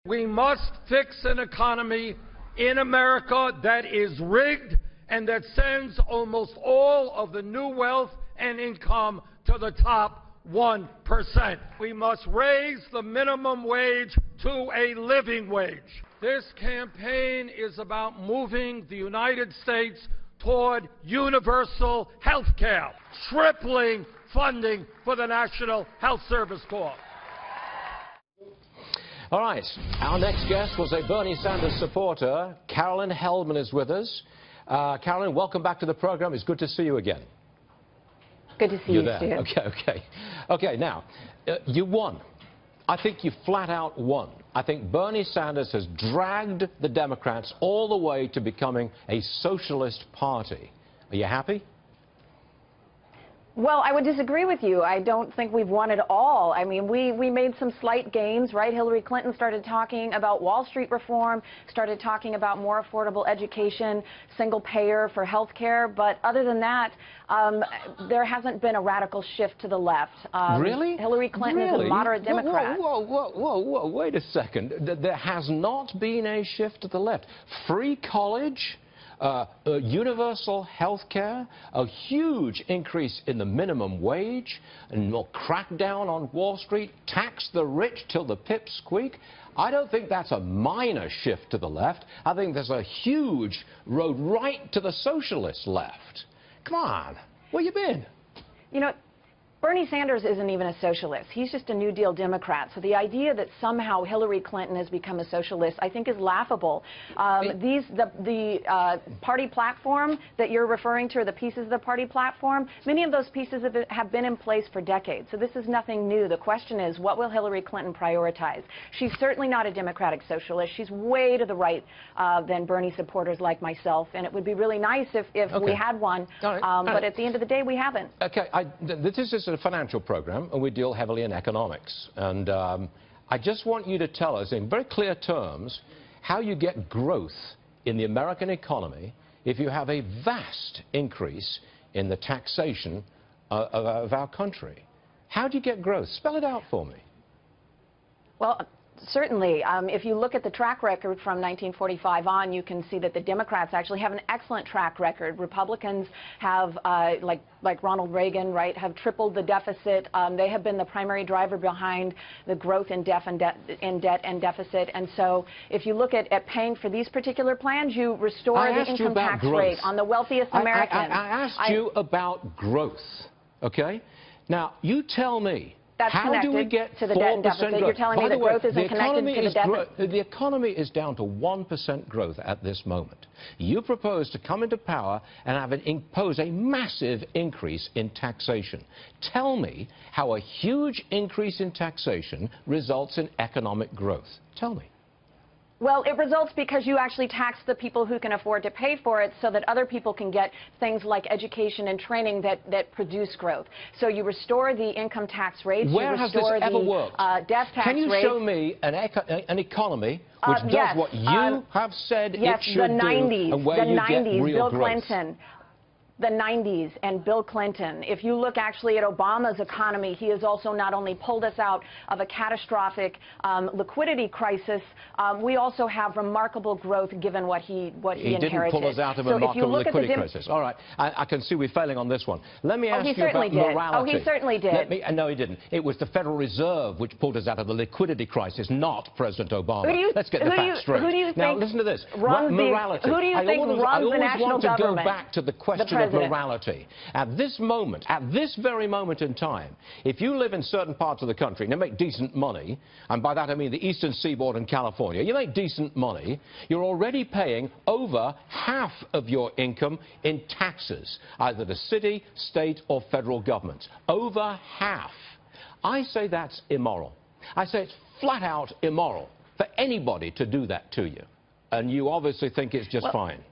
We must fix an economy in America that is rigged and that sends almost all of the new wealth and income to the top 1%. We must raise the minimum wage to a living wage. This campaign is about moving the United States toward universal health care, tripling funding for the National Health Service Corps. All right, our next guest was a Bernie Sanders supporter. Carolyn Heldman is with us. Carolyn, welcome back to the program. It's good to see you again. Good to see you, Stu. Okay, now, you won. I think you flat out won. I think Bernie Sanders has dragged the Democrats all the way to becoming a socialist party. Are you happy? Well, I would disagree with you. I don't think we've won it all. I mean, we made some slight gains, right? Hillary Clinton started talking about Wall Street reform, started talking about more affordable education, single payer for health care. But other than that, there hasn't been a radical shift to the left. Really? Hillary Clinton is a moderate Democrat. Whoa, wait a second. There has not been a shift to the left. Free college? Universal health care, a huge increase in the minimum wage, and more crackdown on Wall Street, tax the rich till the pips squeak. I don't think that's a minor shift to the left. I think there's a huge road right to the socialist left. Come on, where you been? You know, Bernie Sanders isn't even a socialist. He's just a New Deal Democrat. So the idea that somehow Hillary Clinton has become a socialist, I think, is laughable. The party platform that you're referring to, or the pieces of the party platform, many of those pieces have been in place for decades. So this is nothing new. The question is, what will Hillary Clinton prioritize? She's certainly not a Democratic socialist. She's way to the right than Bernie supporters like myself. And it would be really nice if we had one. But at the end of the day, we haven't. Okay, this is a financial program, and we deal heavily in economics. And I just want you to tell us in very clear terms how you get growth in the American economy if you have a vast increase in the taxation of our country. How do you get growth? Spell it out for me. Well, certainly. If you look at the track record from 1945 on, you can see that the Democrats actually have an excellent track record. Republicans have, like Ronald Reagan, right, have tripled the deficit. They have been the primary driver behind the growth in debt and deficit. And so if you look at paying for these particular plans, you restore the income tax rate on the wealthiest Americans. I asked you about growth, okay? Now, you tell me, that's how do we get to the debt and deficit? growth? You're telling me that growth isn't connected to the deficit? The economy is down to 1% growth at this moment. You propose to come into power and impose a massive increase in taxation. Tell me how a huge increase in taxation results in economic growth. Tell me. Well, it results because you actually tax the people who can afford to pay for it so that other people can get things like education and training that produce growth. So you restore the income tax rates. Where has this ever worked? Death tax Can you rates. show me an economy which does what you have said it should the 90s, do, and where you get real Bill growth? Clinton. The 90s and Bill Clinton. If you look actually at Obama's economy, he has also not only pulled us out of a catastrophic liquidity crisis, we also have remarkable growth given what he inherited. He didn't pull us out of a remarkable liquidity crisis. All right, I can see we're failing on this one. Let me ask you about morality. Oh, he certainly did. No, he didn't. It was the Federal Reserve which pulled us out of the liquidity crisis, not President Obama. Let's get the facts straight. Who do you think now, listen to this. Morality. Who do you think runs the national government? I always want to go back to the question of morality. At this moment, at this very moment in time, if you live in certain parts of the country and you make decent money, and by that I mean the eastern seaboard and California, you make decent money, you're already paying over half of your income in taxes, either to city, state or federal governments. Over half. I say that's immoral. I say it's flat out immoral for anybody to do that to you. And you obviously think it's just fine.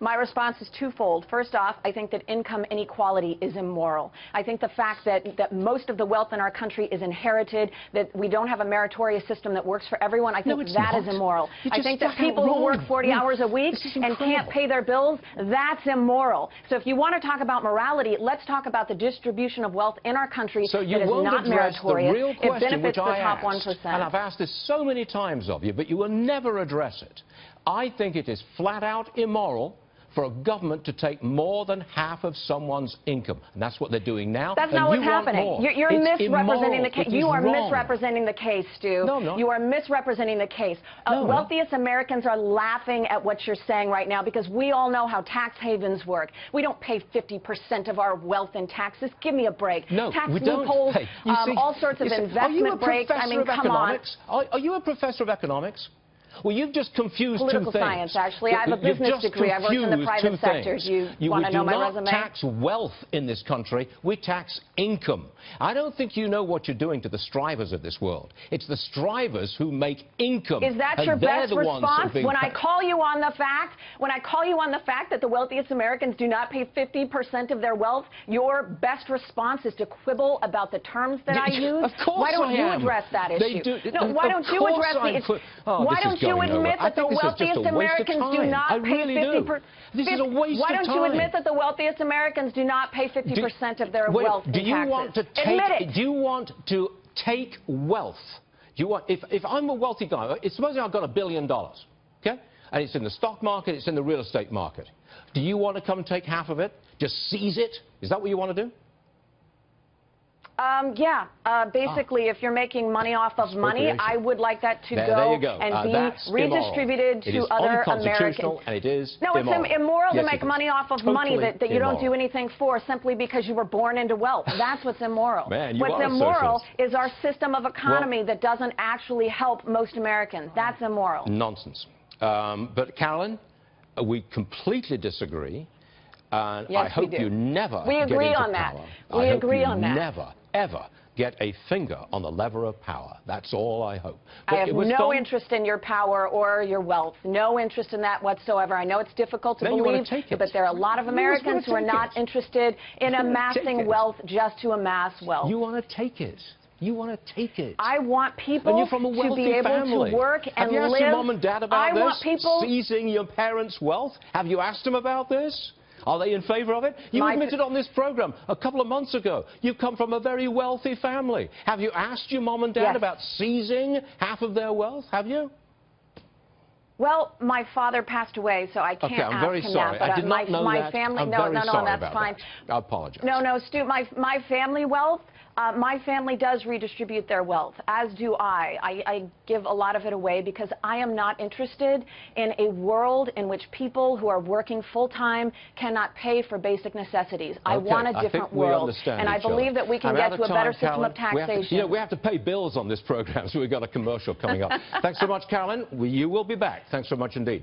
My response is twofold. First off, I think that income inequality is immoral. I think the fact that most of the wealth in our country is inherited, that we don't have a meritorious system that works for everyone, I think that is immoral. I think that people who work 40 hours a week and can't pay their bills, that's immoral. So if you want to talk about morality, let's talk about the distribution of wealth in our country that is not meritorious. The real question, it benefits the top 1%. And I've asked this so many times of you, but you will never address it. I think it is flat out immoral for a government to take more than half of someone's income. And that's what they're doing now. That's not what's happening. You're misrepresenting the case. You are misrepresenting the case, Stu. No, I'm not. You are misrepresenting the case. Wealthiest Americans are laughing at what you're saying right now because we all know how tax havens work. We don't pay 50% of our wealth in taxes. Give me a break. No, tax we don't loopholes, pay. all sorts of investment breaks. I mean, come on. Are you a professor of economics? Well, you've just confused Political two things. Science, actually. I have a business degree. I worked in the private sector. Do you want to know my resume? We do not tax wealth in this country. We tax income. I don't think you know what you're doing to the strivers of this world. It's the strivers who make income. Is that your best response? When I call you on the fact, that the wealthiest Americans do not pay 50% of their wealth, your best response is to quibble about the terms that I use? Of course Why don't you address that issue? Why don't you address the issue? Why don't you admit that the wealthiest Americans do not pay 50%? This is a waste of time. Why don't you admit that the wealthiest Americans do not pay 50% of their wealth in taxes? Do you want to take wealth? If I'm a wealthy guy, supposing I've got $1 billion, okay? And it's in the stock market, it's in the real estate market. Do you want to come and take half of it? Just seize it? Is that what you want to do? Basically, if you're making money off of money, I would like that to go and be redistributed to other Americans. And it is No, it's immoral to make money off of money that you don't do anything for simply because you were born into wealth. That's what's immoral. What's immoral is our system of economy that doesn't actually help most Americans. That's immoral. Nonsense. But, Carolyn, we completely disagree. And yes, I hope you never get into power. We agree on that. Never, ever get a finger on the lever of power. That's all I hope. But I have no interest in your power or your wealth. No interest in that whatsoever. I know it's difficult to believe, but there are a lot of Americans who are not interested in amassing wealth just to amass wealth. You want to take it. You want to take it. I want people to be able to work and live. Have you asked your mom and dad about this? Seizing your parents' wealth? Have you asked them about this? Are they in favor of it? You admitted on this program a couple of months ago you come from a very wealthy family. Have you asked your mom and dad about seizing half of their wealth? Have you? Well, my father passed away, so I can't ask him that. I'm very sorry. But I did not know that. Family, I'm very sorry that's about fine. That. I apologize. No, Stu, my family wealth, my family does redistribute their wealth, as do I. I give a lot of it away because I am not interested in a world in which people who are working full-time cannot pay for basic necessities. I want a different world. And I believe that we can get to a better system of taxation. We have to pay bills on this program, so we've got a commercial coming up. Thanks so much, Carolyn. You will be back. Thanks so much indeed.